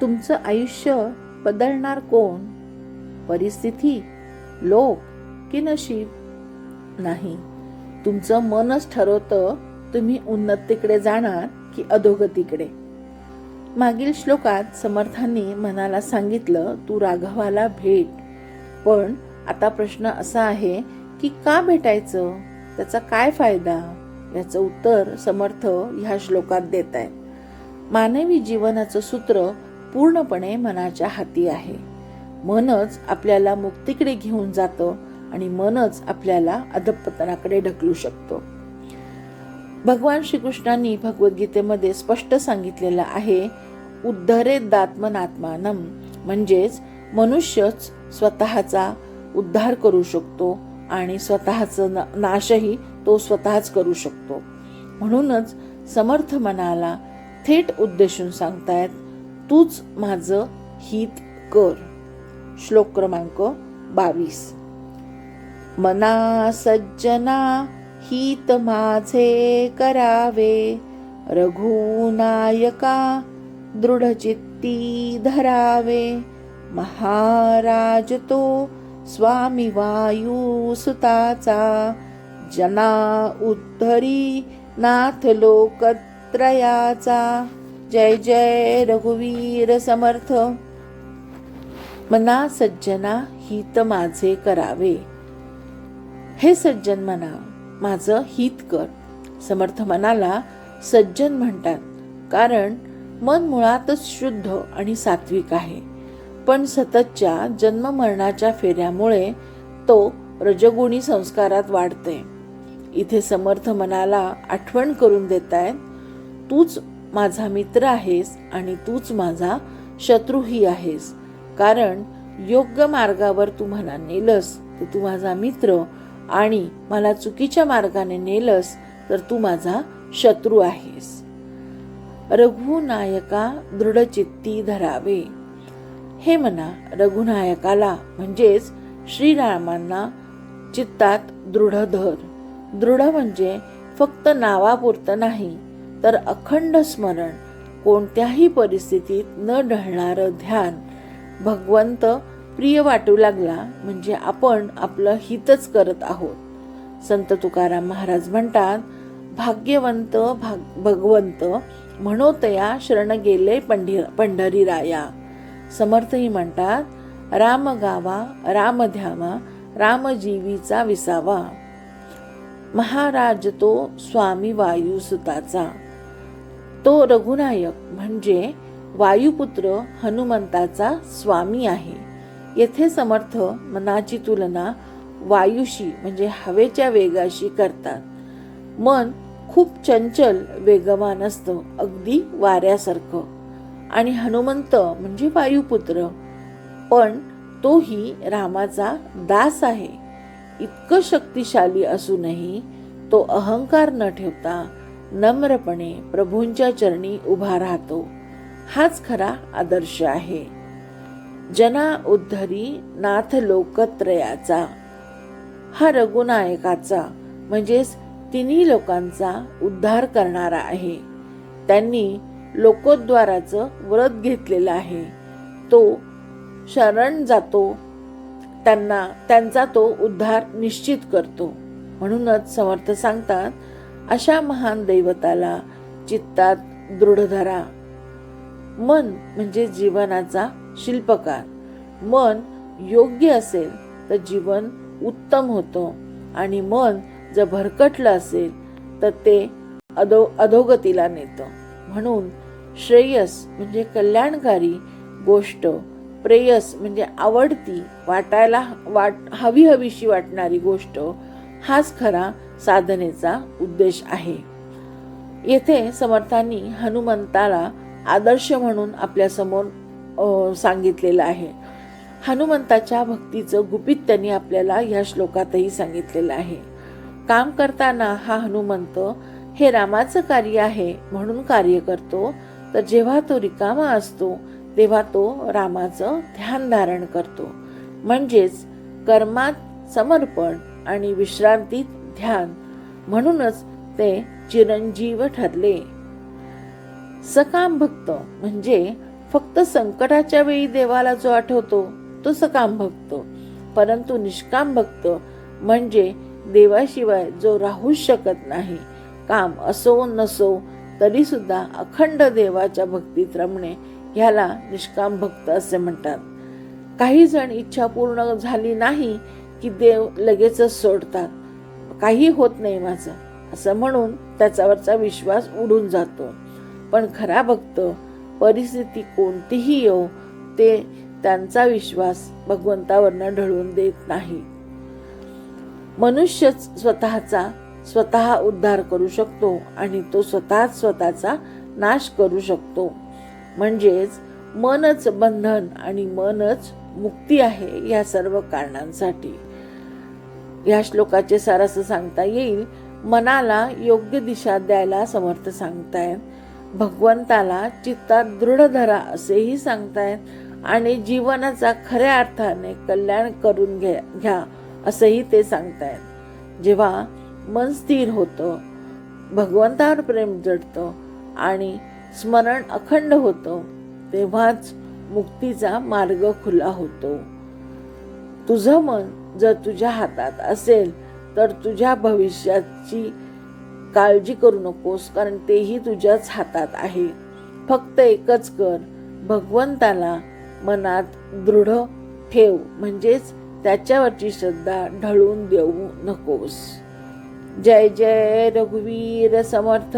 तुमचं आयुष्य बदलणार कोण? परिस्थिती, लोक की नशीब? नाही, तुमचं मनच ठरवतं तुम्ही उन्नतीकडे जाणार की अधोगतीकडे. मागील श्लोकात समर्थांनी मनाला सांगितलं, तू राघवाला भेट. पण आता प्रश्न असा आहे की का भेटायचं? त्याचा काय फायदा? याचं उत्तर समर्थ ह्या श्लोकात देत आहेत. मानवी जीवनाचं सूत्र पूर्णपणे मनाच्या हाती आहे. मनच आपल्याला मुक्तीकडे घेऊन जातं आणि मनच आपल्याला अधःपतनाकडे ढकलू शकतो. भगवान श्रीकृष्णांनी भगवद्गीतेमध्ये स्पष्ट सांगितलेलं आहे, उद्धरेदात्मनात्मानम, म्हणजेच मनुष्यच स्वतःचा उद्धार करू शकतो आणि स्वतःचा नाशही तो स्वतःच करू शकतो. म्हणूनच समर्थ मनाला थेट उद्देशून सांगतायत, तूच माझं हित कर. श्लोक क्रमांक 22. मना सज्जना हित माझे करावे, रघुनायका दृढचित्ती धरावे. महाराज तो स्वामी वायू सुताचा, जना उद्धरी नाथ लोकत्रयाचा. जय जय रघुवीर समर्थ. मना सज्जना हित माझे करावे. हे सज्जन मना, माझं हित कर. समर्थ मनाला सज्जन म्हणतात कारण मन मुळातच शुद्ध आणि सात्विक आहे. पण सततच्या जन्म मरणाच्या फेऱ्यामुळे तो रजगुणी संस्कारात वाढते. इथे समर्थ मनाला आठवण करून देतायत, तूच माझा मित्र आहेस आणि तूच माझा शत्रूही आहेस. कारण योग्य मार्गावर तू मला नेलस तर तू माझा मित्र, आणि मला चुकीच्या मार्गाने नेलस तर तू माझा शत्रू आहेस. रघुनायका दृढचित्ती धरावे. हे मना, रघुनायकाला म्हणजेच श्रीरामांना चित्तात दृढ धर. दृढ म्हणजे फक्त नावापुरतं नाही, तर अखंड स्मरण, कोणत्याही परिस्थितीत न ढळणारं ध्यान. भगवंत प्रिय वाटू लागला म्हणजे आपण आपलं हितच करत आहोत. संत तुकाराम महाराज म्हणतात, भाग्यवंत भगवंत म्हणोतया शरण गेले पंढरी राया. समर्थही म्हणतात, राम गावा राम ध्यावा, राम जीवीचा विसावा. महाराज तो स्वामी वायू सुताचा. तो रघुनायक म्हणजे वायुपुत्र हनुमंताचा स्वामी आहे. येथे समर्थ मनाची तुलना वायूशी म्हणजे हवेच्या वेगाशी करतात. मन खूप चंचल वेगवान असतं, अगदी वाऱ्यासारखं. आणि हनुमंत म्हणजे वायुपुत्र, पण तोही रामाचा दास आहे. इतकं शक्तिशाली असूनही तो अहंकार न ठेवता नम्रपणे प्रभूंच्या चरणी उभा राहतो. हाच खरा आदर्श आहे. जना उद्धरी नाथ लोकत्रयाचा. हा रघुनायकाचा म्हणजेच तिन्ही लोकांचा उद्धार करणारा आहे. त्यांनी लोकोद्धाराचं व्रत घेतलेलं आहे. तो शरण जातो, त्यांचा तो उद्धार निश्चित करतो. म्हणूनच समर्थ सांगतात, अशा महान दैवताला चित्तात दृढ धरा. मन म्हणजे जीवनाचा शिल्पकार. मन योग्य असेल तर जीवन उत्तम होतं, आणि मन जर भरकटलं असेल तर ते अधोगतीला नेतं. म्हणून श्रेयस म्हणजे कल्याणकारी गोष्ट, प्रेयस म्हणजे आवडती, हवीशी वाटणारी गोष्ट, हाच खरा साधनेचा उद्देश आहे. येथे समर्थांनी हनुमंताला आदर्श म्हणून आपल्या समोर सांगितलेलं आहे. हनुमंताच्या भक्तीचं गुपित त्यांनी आपल्याला या श्लोकातही सांगितलेलं आहे. काम करताना हा हनुमंत हे रामाचं कार्य आहे म्हणून कार्य करतो, तर जेव्हा तो रिकामा असतो तेव्हा तो रामाचं ध्यान धारण करतो. म्हणजेच कर्मात समर्पण आणि विश्रांतीत ध्यान. म्हणूनच ते चिरंजीव ठरले. सकाम भक्त म्हणजे फक्त संकटाच्या वेळी देवाला जो आठवतो तो सकाम भक्त, परंतु निष्काम भक्त म्हणजे देवाशिवाय जो राहूच शकत नाही. काम असो नसो तरी सुद्धा अखंड देवाच्या भक्तीत रमणे ह्याला निष्काम भक्त असे म्हणतात. काही जण इच्छा पूर्ण झाली नाही की देव लगेचच सोडतात. काही होत नाही माझं असं म्हणून त्याच्यावरचा विश्वास उडून जातो. पण खरा भक्त परिस्थिती कोणतीही येऊ ते त्यांचा विश्वास भगवंतावरनं ढळून देत नाही. मनुष्य स्वतः उद्धार करू शकतो आणि तो स्वतःचा नाश करू शकतो. म्हणजेच मनच बंधन आणि मनच मुक्ती आहे या सर्व कारणांसाठी. या श्लोकाचे सार असं सांगता येईल, मनाला योग्य दिशा द्यायला समर्थ सांगतायत, भगवंताला चित्तात दृढ धरा असेही सांगतायत आणि जीवनाचा खऱ्या अर्थाने कल्याण करून घ्या असेही ते सांगतायत. जेव्हा मन स्थिर होतं, भगवंतावर प्रेम जडतं आणि स्मरण अखंड होतं, तेव्हाच मुक्तीचा मार्ग खुला होतो. तुझं मन जर तुझ्या हातात असेल तर तुझ्या भविष्याची काळजी करू नकोस, कारण तेही तुझ्याच हातात आहे. फक्त एकच कर, भगवंताला मनात दृढ ठेव, म्हणजेच त्याच्यावरची श्रद्धा ढळून देऊ नकोस. जय जय रघुवीर समर्थ.